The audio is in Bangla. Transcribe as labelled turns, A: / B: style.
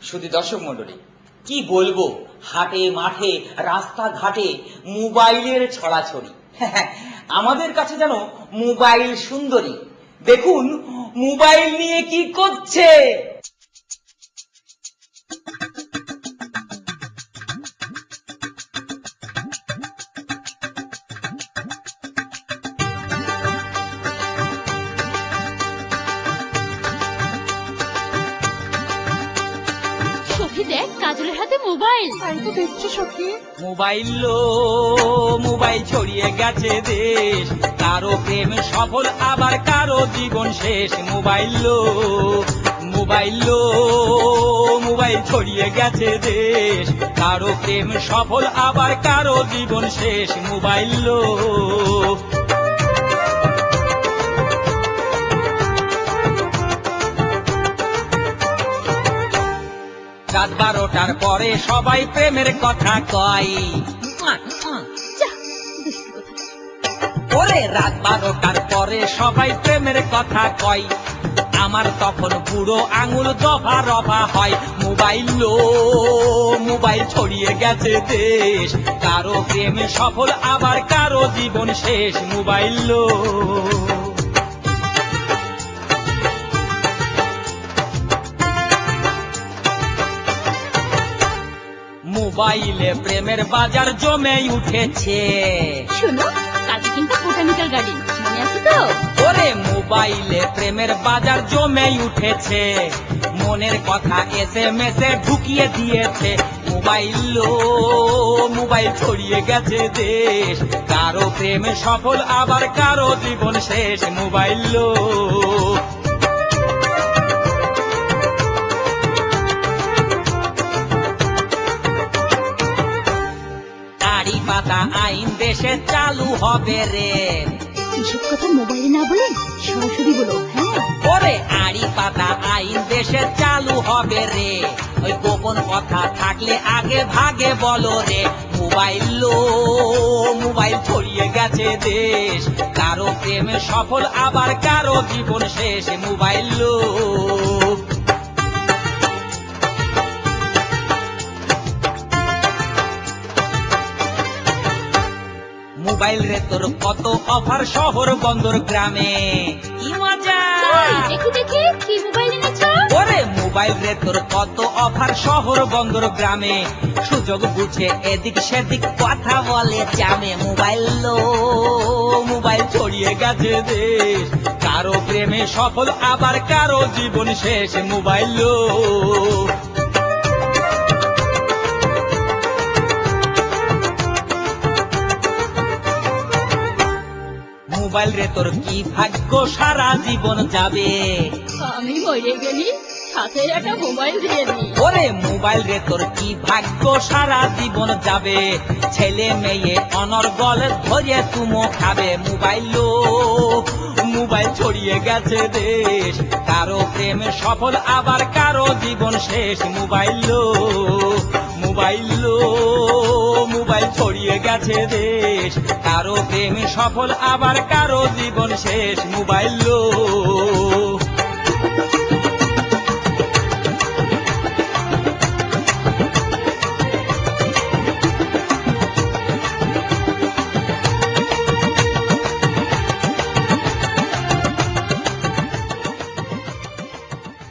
A: শুধু দর্শক মন্ডলী, কি বলবো, হাটে মাঠে রাস্তাঘাটে মোবাইলের ছড়াছড়ি। আমাদের কাছে যেন মোবাইল সুন্দরী। দেখুন মোবাইল নিয়ে কি করছে।
B: দেখ কাজলের হাতে মোবাইল।
C: তাই তো দেখছি সখী।
A: মোবাইল ছড়িয়ে গেছে দেশ, কারো প্রেম সফল আবার কারো জীবন শেষ। মোবাইল ছড়িয়ে গেছে দেশ, কারো প্রেম সফল আবার কারো জীবন শেষ। মোবাইল রাত 12টার পরে সবাই প্রেমের কথা কয়। ওরে রাত 12টার পরে সবাই প্রেমের কথা কয়, আমার তখন বুড়ো আঙুল দফা রফা হয়। মোবাইল ছড়িয়ে গেছে দেশ, কারো প্রেম সফল আবার কারো জীবন শেষ। মোবাইলে প্রেমের বাজার জমে উঠেছে।
B: শোনো, কালকে কিন্তু বোটানিক্যাল গার্ডেন, মনে আছে তো?
A: ওরে মোবাইলে প্রেমের বাজার জমে উঠেছে, মনের কথা SMS-এ ঢুকিয়ে দিয়েছে। মোবাইল ছড়িয়ে গেছে দেশ, কারো প্রেম সফল আবার কারো জীবন শেষ। পাতা আইন দেশে চালু হবে রে।
B: এসব কথা মোবাইলে না বলে সরাসরি বলো। হ্যাঁ,
A: ওরে আড়ি পাতা আইন দেশে চালু হবে রে, ওই গোপন কথা থাকলে আগে ভাগে বলো রে। মোবাইল ছড়িয়ে গেছে দেশ, কারো প্রেমে সফল আবার কারো জীবন শেষ। মোবাইল রে তোর কত অফার শহর বন্দর গ্রামে, কি মজা।
B: দেখি কি মোবাইল এনেছো?
A: ওরে মোবাইল রে তোর কত অফার শহর বন্দর গ্রামে, সুযোগ বুঝে এদিক সেদিক কথা বলে জামে। মোবাইল ছড়িয়ে গেছে দেশ, কারো প্রেমে সফল আবার কারো জীবন শেষ। মোবাইল রে তোর কি ভাগ্য সারা জীবন যাবে,
B: আমি মরে গেলি সাথে একটা মোবাইল দিয়ে দিই।
A: ওরে মোবাইল রে তোর কি ভাগ্য সারা জীবন যাবে, ছেলে মেয়ে অনর্গল ধরে তুমো খাবে। মোবাইল ছড়িয়ে গেছে দেশ, কারো প্রেম সফল আবার কারো জীবন শেষ। মোবাইল ছড়িয়ে গেছে দেশ, কারো প্রেম সফল আবার কারো জীবন শেষ। মোবাইল